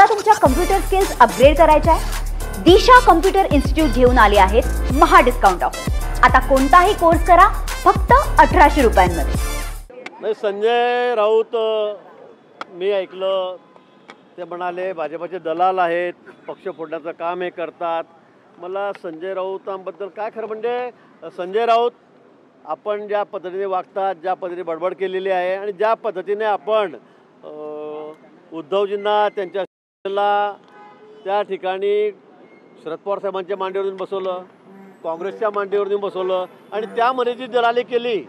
तुम्हाला तुमच्या computer skills upgrade करायच्या आहे? दिशा कम्प्युटर इन्स्टिट्यूट घेऊन आले आहेत महा डिस्काउंट ऑफर। आता कोणताही कोर्स करा फक्त 1800 रुपयांमध्ये। संजय राऊत मी ऐकलं ते म्हणाले भाजपचे दलाल आहेत, पक्ष फोडण्याचं काम हे करतात। मला संजय राऊतांबद्दल काय खरं म्हणजे संजय राऊत आपण ज्या पद्धतीने वागतात, ज्या पद्धतीने बडबड केलेली आहे आणि ज्या पद्धतीने आपण उद्धवजींना त्यांच्या त्या ठिकाणी शरद पवार साहेबांच्या मांडीवरून बसवलं, काँग्रेसच्या मांडीवरून बसवलं आणि त्यामध्ये जी दलाली केली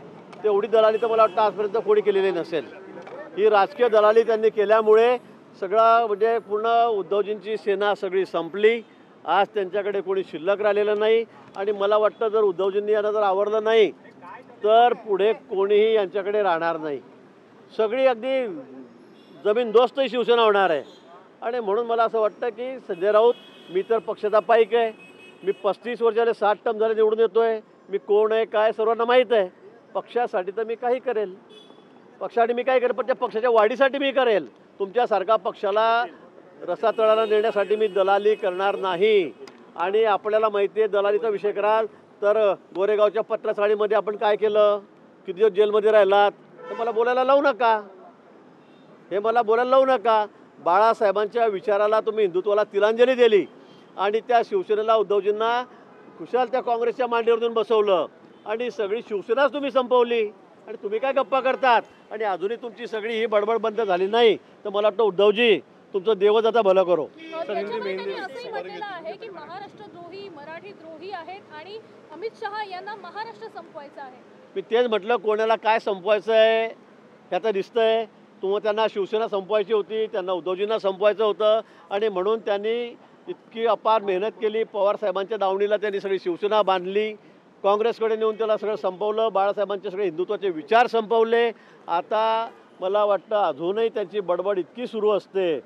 तेवढी दलाली तर मला वाटतं आजपर्यंत कोणी केलेली नसेल। ही राजकीय दलाली त्यांनी केल्यामुळे सगळा म्हणजे पूर्ण उद्धवजींची सेना सगळी संपली। आज त्यांच्याकडे कोणी शिल्लक राहिलेलं नाही आणि मला वाटतं जर उद्धवजींनी यांना जर आवडलं नाही तर पुढे कोणीही यांच्याकडे राहणार नाही। सगळी अगदी जमीनदोस्त शिवसेना होणार आहे आणि म्हणून मला असं वाटतं की संजय राऊत मी तर पक्षाचा पाईक आहे, मी 35 वर्ष झाले 60 टर्म झाले निवडून येतोय, मी कोण आहे काय सर्वांना माहीत आहे। पक्षासाठी तर मी काही करेल, पक्षासाठी मी काय करेल, पण त्या पक्षाच्या वाढीसाठी मी करेल। तुमच्यासारखा पक्षाला रसातळाला नेण्यासाठी मी दलाली करणार नाही। आणि आपल्याला माहिती आहे दलालीचा विषय कराल तर गोरेगावच्या पत्रसाळीमध्ये आपण काय केलं, किती दिवस जेलमध्ये राहिलात, हे मला बोलायला लावू नका, हे मला बोलायला लावू नका। बाळासाहेबांच्या विचाराला तुम्ही हिंदुत्वाला तिलांजली दिली आणि त्या शिवसेनेला उद्धवजींना खुशाल त्या काँग्रेसच्या मांडीवरून बसवलं आणि सगळी शिवसेनाच तुम्ही संपवली आणि तुम्ही काय गप्पा करतात आणि अजूनही तुमची सगळी ही बडबड बंद झाली नाही तर मला वाटतं उद्धवजी तुमचं देवच आता भलं करो। की महाराष्ट्रद्रोही मराठीद्रोही आहेत आणि अमित शहा यांना महाराष्ट्र संपवायचं आहे। मी तेच म्हटलं कोणाला काय संपवायचं आहे त्याचं दिसतंय। तुम्ही त्यांना शिवसेना संपवायची होती, त्यांना उद्धवजींना संपवायचं होतं आणि म्हणून त्यांनी इतकी अपार मेहनत केली। पवार साहेबांच्या दावणीला त्यांनी सगळी शिवसेना बांधली, काँग्रेसकडे नेऊन त्याला सगळं संपवलं, बाळासाहेबांचे सगळे हिंदुत्वाचे विचार संपवले। आता मला वाटतं अजूनही त्यांची बडबड इतकी सुरू असते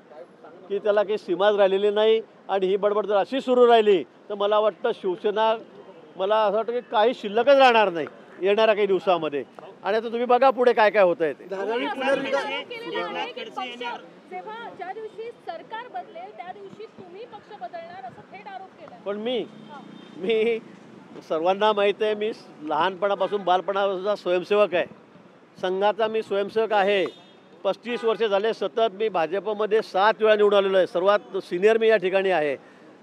की त्याला काही सीमाच राहिलेली नाही आणि ही बडबड जर अशी सुरू राहिली तर मला वाटतं शिवसेना मला असं वाटतं की काही शिल्लकच राहणार नाही येणाऱ्या काही दिवसामध्ये। आणि आता तुम्ही बघा पुढे काय काय होत आहे ते। पण मी सर्वांना माहिती आहे मी लहानपणापासून बालपणापासून स्वयंसेवक आहे, संघाचा मी स्वयंसेवक आहे। 35 वर्ष झाले सतत मी भाजपमध्ये 7 वेळा निवडून आलेलो आहे, सर्वात सिनियर मी या ठिकाणी आहे।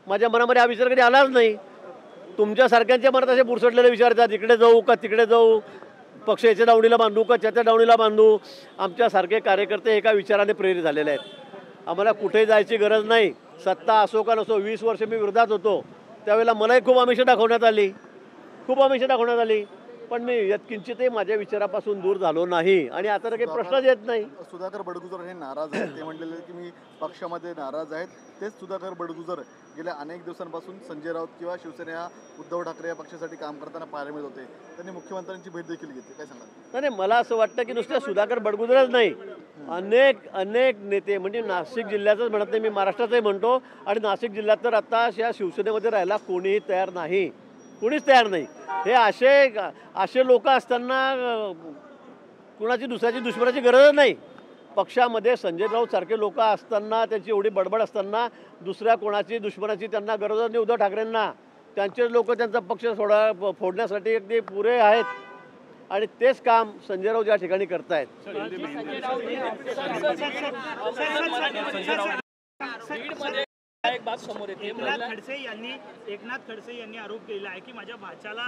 माझ्या मनामध्ये हा विचार कधी आलाच नाही। तुमच्यासारख्यांच्या मनात असे बुरसटलेले विचार येतात, इकडे जाऊ का तिकडे जाऊ, पक्ष याच्या दावणीला बांधू का त्याच्या दावणीला बांधू। आमच्यासारखे कार्यकर्ते एका विचाराने प्रेरित झालेले आहेत। आम्हाला कुठेही जायची गरज नाही, सत्ता असो का नसो। 20 वर्ष मी विरोधात होतो त्यावेळेला मलाही खूप आमिषं दाखवण्यात आली, पण मी यत्किंचितही माझ्या विचारापासून दूर झालो नाही आणि आता तर काही प्रश्नच येत नाही। सुधाकर बडगुजर हे नाराज आहेत, ते म्हणलेले की मी पक्षामध्ये नाराज आहेत। तेच सुधाकर बडगुजर गेल्या अनेक दिवसांपासून संजय राऊत किंवा शिवसेना उद्धव ठाकरे या पक्षासाठी काम करताना पाहायला मिळत होते। त्यांनी मुख्यमंत्र्यांची भेट देखील घेतली, काय सांगाल? नाही, मला असं वाटतं की नुसतं सुधाकर बडगुजरच नाही, अनेक नेते म्हणजे नाशिक जिल्ह्याचंच म्हणत नाही, मी महाराष्ट्राचंही म्हणतो आणि नाशिक जिल्ह्यात तर आता या शिवसेनेमध्ये राहायला कोणीही तयार नाही, कोणीच तयार नाही। हे असे लोक असताना कुणाची दुसऱ्याची दुश्मनाची गरज नाही। पक्षामध्ये संजय राऊत सारखे लोक असताना त्यांची एवढी बडबड असताना दुसऱ्या कोणाची दुश्मनाची त्यांना गरज नाही। उद्धव ठाकरेंना त्यांचे लोक त्यांचा पक्ष फोडण्यासाठी अगदी पुरे आहेत आणि तेच काम संजय राऊत या ठिकाणी करतायत। एक बाब समोर येते, एकनाथ खडसे यांनी आरोप केला आहे की माझ्या भाच्याला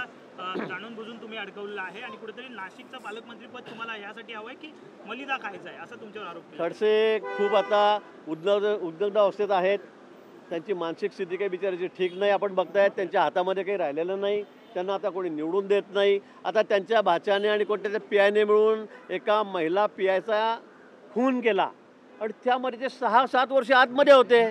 जाणून बुजून तुम्ही अडकवलेला आहे आणि कुठेतरी नाशिकचं पालकमंत्रीपद तुम्हाला यासाठी हवंय की मलिदा खायचा आहे, असं तुमच्यावर आरोप केला। खडसे खूप आता उद्दग्ध अवस्थेत आहेत, त्यांची मानसिक स्थिती काही बिचारायची ठीक नाही। आपण बघतायत त्यांच्या हातामध्ये काही राहिलेलं नाही, त्यांना आता कोणी निवडून देत नाही। आता त्यांच्या भाच्याने आणि कोणत्या पीआयने मिळून एका महिला पीआयचा खून केला आणि त्यामध्ये ते 6-7 वर्ष आतमध्ये होते,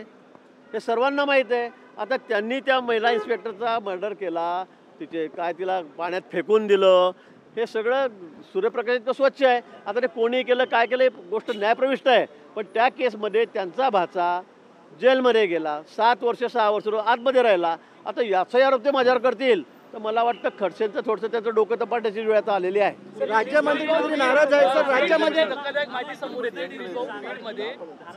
हे सर्वांना माहीत आहे। आता त्यांनी त्या महिला इन्स्पेक्टरचा मर्डर केला, तिला पाण्यात फेकून दिलं, हे सगळं सूर्यप्रकाश इतकं स्वच्छ आहे। आता ते कोणी केलं काय केलं गोष्ट न्यायप्रविष्ट आहे, पण त्या केसमध्ये त्यांचा भाचा जेलमध्ये गेला, 7 वर्ष 6 वर्ष आतमध्ये राहिला। आता याचा आरोप ते माझ्यावर करतील तर मला वाटतं खडसेंचं थोडंसं त्याचं डोकं तपाटायची वेळ आता आलेली आहे. राज्यमंत्री कुठेतरी नाराज आहेत सर. राज्यामध्ये धक्कादायक माहिती समोर येते बीडमध्ये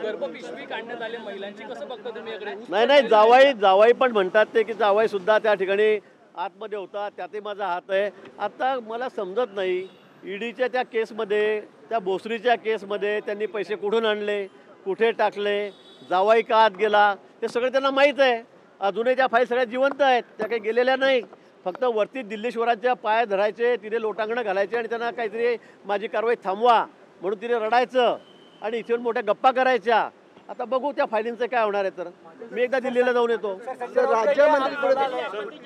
गर्भपिशवी काढण्यात आली महिलांची. कसं बघता तुम्ही याकडे? नाही जावाई पण म्हणतात ते की जावाई सुद्धा त्या ठिकाणी आतमध्ये होता, त्यातही माझा हात आहे. आता मला समजत नाही ईडीच्या त्या केसमध्ये, त्या भोसरीच्या केसमध्ये त्यांनी पैसे कुठून आणले, कुठे टाकले, जावाई का आत गेला, ते सगळं त्यांना माहीत आहे. अजूनही त्या फाईल सगळ्या जिवंत आहेत, त्या काही गेलेल्या नाही. फक्त वरती दिल्लीश्वरांच्या पाया धरायचे, तिथे लोटांगणं घालायचे आणि त्यांना काहीतरी माझी कारवाई थांबवा म्हणून तिथे रडायचं आणि इथून मोठ्या गप्पा करायच्या. आता बघू त्या फायलिंगचं काय होणार आहे. तर मी एकदा दिल्लीला जाऊन येतो. सर राज्यमंत्री कुठेतरी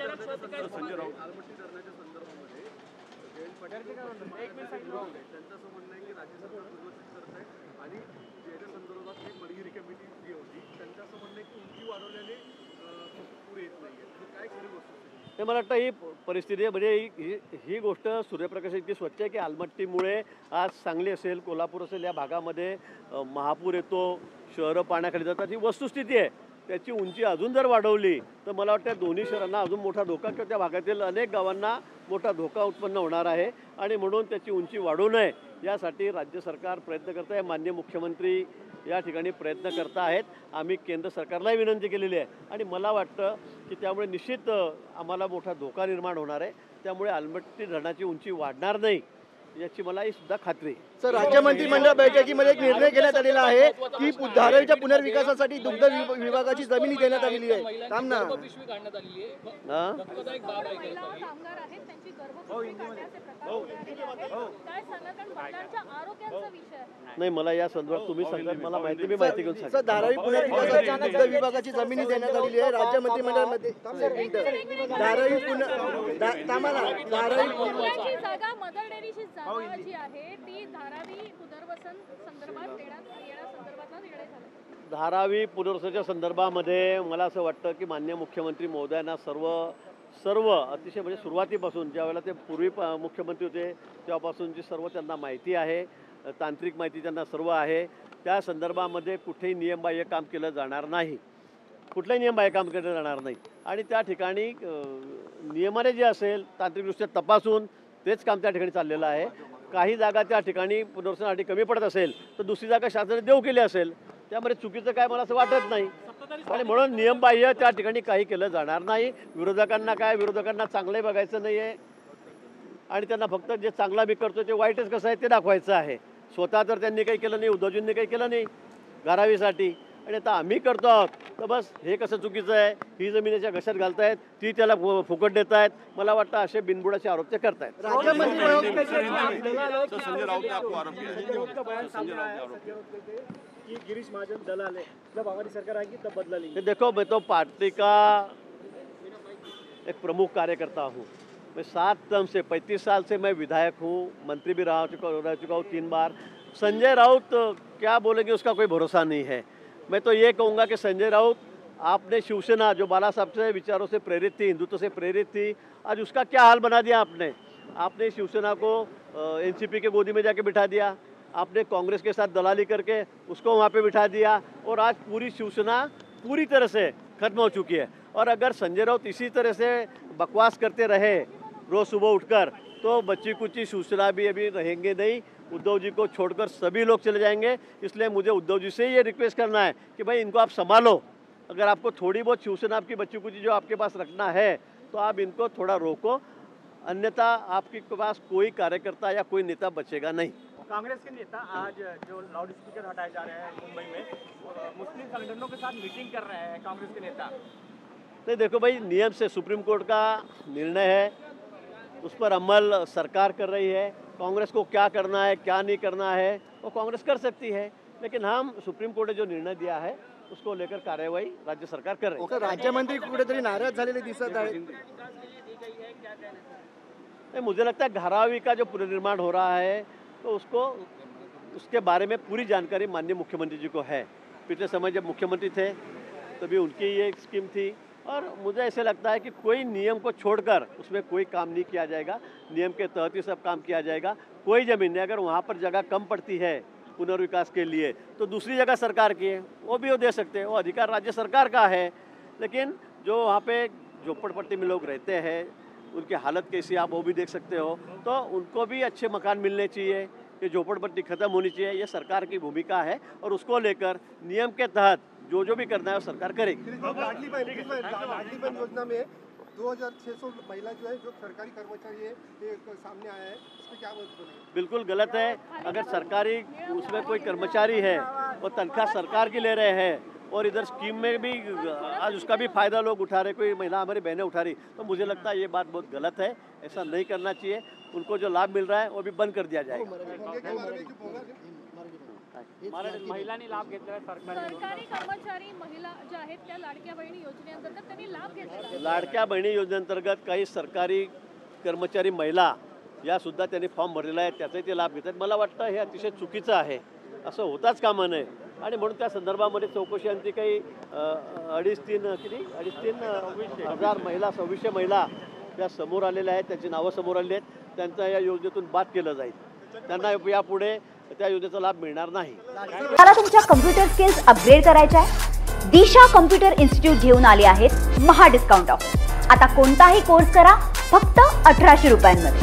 हे मला वाटतं ही परिस्थिती आहे. म्हणजे ही गोष्ट सूर्यप्रकाश इतकी स्वच्छ आहे की आलमट्टीमुळे आज सांगली असेल, कोल्हापूर असेल या भागामध्ये महापूर येतो, शहरं पाण्याखाली जातात. ही वस्तुस्थिती आहे. त्याची उंची अजून जर वाढवली तर मला वाटतं दोन्ही शहरांना अजून मोठा धोका किंवा त्या भागातील अनेक गावांना मोठा धोका उत्पन्न होणार आहे. आणि म्हणून त्याची उंची वाढू नये यासाठी राज्य सरकार प्रयत्न करत आहे. माननीय मुख्यमंत्री या ठिकाणी प्रयत्न करत आहेत. आम्ही केंद्र सरकारलाही विनंती केलेली आहे आणि मला वाटतं की त्यामुळे निश्चित आम्हाला मोठा धोका निर्माण होणार आहे. त्यामुळे आलमट्टी धरणाची उंची वाढणार नाही याची मला ही सुद्धा खात्री आहे. सर राज्य मंत्रिमंडळ बैठकीमध्ये एक निर्णय घेण्यात आलेला आहे की धारावीच्या पुनर्विकासासाठी दुग्ध विभागाची जमिनी देण्यात आलेली आहे. थांब ना. गर्भपिशवी काढण्यात आलेली आहे. हां धक्कादायक बाब आहे महिला कामगार आहेत त्यांची गर्भपिशवी काढण्याचे प्रकार पुढे आलेले आहेत. काय सांगा, कारण महिलांच्या आरोग्याचा विषय आहे. नाही मला या संदर्भात तुम्ही सांगतात मला माहिती, मी माहिती घेऊन सर सांगतो. धारावी पुनर्विकासासाठी दुग्ध विभागाची जमिनी देण्यात आलेली आहे राज्य मंत्रिमंडळामध्ये. धारावी पुण्याची जागा मदर डेअरीची जागा जी आहे ती धारावी पुनर्वसन संदर्भात येण्यासंदर्भातला निर्णय झाला. धारावी पुनर्वसनाच्या संदर्भामध्ये मला असं वाटतं की माननीय मुख्यमंत्री महोदयांना सर्व अतिशय म्हणजे सुरुवातीपासून ज्या वेळेला ते पूर्वी मुख्यमंत्री होते तेव्हापासूनची सर्व त्यांना माहिती आहे, तांत्रिक माहिती त्यांना सर्व आहे. त्या संदर्भामध्ये कुठेही नियमबाह्य काम केलं जाणार नाही, कुठलंही नियमबाह्य काम केलं जाणार नाही. आणि त्या ठिकाणी नियमाने जे असेल तांत्रिकदृष्ट्या तपासून तेच काम त्या ठिकाणी चाललेलं आहे. काही जागा त्या ठिकाणी पुनर्वसनासाठी कमी पडत असेल तर दुसरी जागा शासनाने देऊ केली असेल, त्यामध्ये चुकीचं काय मला असं वाटत नाही. आणि म्हणून नियमबाह्य त्या ठिकाणी काही केलं जाणार नाही. विरोधकांना चांगलंही बघायचं नाही आहे आणि त्यांना फक्त जे चांगला मी करतो ते वाईटच कसं आहे ते दाखवायचं आहे. स्वतः तर त्यांनी काही केलं नाही, उद्धवजींनी काही केलं नाही धारावीसाठी आणि आता आम्ही करतो आहोत. तर बस हे कसं चुकीचं आहे, ही जमिनीच्या घशात घालतायत, ती त्याला फुकट देत आहेत. मला वाटतं असे बिनबुडाचे आरोप ते करतायत. गिरीश महाजन दलाल है, जब हमारी सरकार आएगी तब बदला लेंगे. देखो मैं तो पार्टी का एक प्रमुख कार्यकर्ता हूँ. मैं 7 टर्म से 35 साल से मैं विधायक हूँ, मंत्री भी रह चुका हूँ 3 बार. संजय राउत क्या बोलेंगे उसका कोई भरोसा नहीं है. मैं तो ये कहूँगा कि संजय राउत आपने शिवसेना जो बाला साहब से विचारों से प्रेरित थी, हिंदुत्व से प्रेरित थी, आज उसका क्या हाल बना दिया आपने शिवसेना को एनसीपी के गोदी में जाके बिठा दिया. आपने कांग्रेस के साथ दलाली करके उसको वहाँ पे बिठा दिया और आज पूरी शिवसेना पूरी तरह से खत्म हो चुकी है. और अगर संजय राउत इसी तरह से बकवास करते रहे रोज़ सुबह उठकर तो बच्ची कुची शिवसेना भी अभी रहेंगे नहीं. उद्धव जी को छोड़कर सभी लोग चले जाएंगे. इसलिए मुझे उद्धव जी से ये रिक्वेस्ट करना है कि भाई इनको आप संभालो. अगर आपको थोड़ी बहुत शिवसेना आपकी बच्ची कुची जो आपके पास रखना है तो आप इनको थोड़ा रोको, अन्यथा आपके पास कोई कार्यकर्ता या कोई नेता बचेगा नहीं. कांग्रेस के नेता आज जो लाउड स्पीकर हटाए जा रहे हैं मुंबई में, मुस्लिम संगठनों के साथ मीटिंग कर रहे हैं कांग्रेस के नेता. नहीं देखो भाई, नियम से सुप्रीम कोर्ट का निर्णय है, उस पर अमल सरकार कर रही है. कांग्रेस को क्या करना है क्या नहीं करना है वो कांग्रेस कर सकती है, लेकिन हम सुप्रीम कोर्ट ने जो निर्णय दिया है उसको लेकर कार्यवाही राज्य सरकार कर रही है. राज्यमंत्री कुठेतरी नाराज झालेले दिसत आहेत. नहीं, मुझे लगता है धारावी का जो पुनर्निर्माण हो रहा है तो उसके बारे में पूरी जानकारी माननीय मुख्यमंत्री जी को है. पिछले समय जब मुख्यमंत्री थे तभी उनकी ये स्कीम थी और मुझे ऐसे लगता है कि कोई नियम को छोड़कर उसमें कोई काम नहीं किया जाएगा. नियम के तहत ही सब काम किया जाएगा. कोई ज़मीन नहीं, अगर वहाँ पर जगह कम पड़ती है पुनर्विकास के लिए तो दूसरी जगह सरकार की है, वो भी वो दे सकते हैं. वो अधिकार राज्य सरकार का है. लेकिन जो वहाँ पे झोपड़पट्टी में लोग रहते हैं, उनकी हालत कैसी है आप वो भी देख सकते हो। तो उनको भी अच्छे मकान मिलने चाहिए, ये झोपड़पट्टी खत्म होनी चाहिए, ये सरकार की भूमिका है और उसको लेकर नियम के तहत जो भी करना है वो सरकार करेगी। लाडली बहन योजना में 2600 महिला जो है जो सरकारी कर्मचारी है ये सामने आया है, इस पर क्या बोलेंगे? बिल्कुल गलत है। अगर सरकारी उसमें कोई कर्मचारी है वो तनख्वाह सरकार की ले रहे हैं और इधर स्कीम में भी आज उसका भी फायदा लोग उठा रहे, कोई महिला हमारी बहनें उठा रही, तो मुझे लगता है ये बात बहुत गलत है, ऐसा नहीं करना चाहिए। उनको जो लाभ मिल रहा है वो भी बंद कर दिया जाएगा। महिलांनी लाभ घेतलेला आहे सरकारने। सरकारी कर्मचारी महिला ज्या आहेत त्या लाडक्या बहिणी योजनेअंतर्गत त्यांनी लाभ घेतला। लाडक्या बहिणी योजनेअंतर्गत काही सरकारी कर्मचारी महिला या सुद्धा त्यांनी फॉर्म भरलेला आहे, त्याचाही ते लाभ घेतात। मला वाटतं हे अतिशय चुकीचं आहे, असं होताच कामा नये आणि म्हणून त्या संदर्भामध्ये चौकशी काही 2.5-3 हजार महिला 2600 महिला त्या समोर आलेल्या आहेत, त्यांची नावं समोर आलेली आहेत, त्यांचा या योजनेतून बाद केलं जाईल, त्यांना यापुढे त्या योजनेचा लाभ मिळणार नाही। मला तुमच्या कम्प्युटर स्किल्स अपग्रेड करायच्या आहे? दिशा कम्प्युटर इन्स्टिट्यूट घेऊन आले आहेत महा डिस्काउंट ऑफर। आता कोणताही कोर्स करा फक्त 1800 रुपयांमध्ये।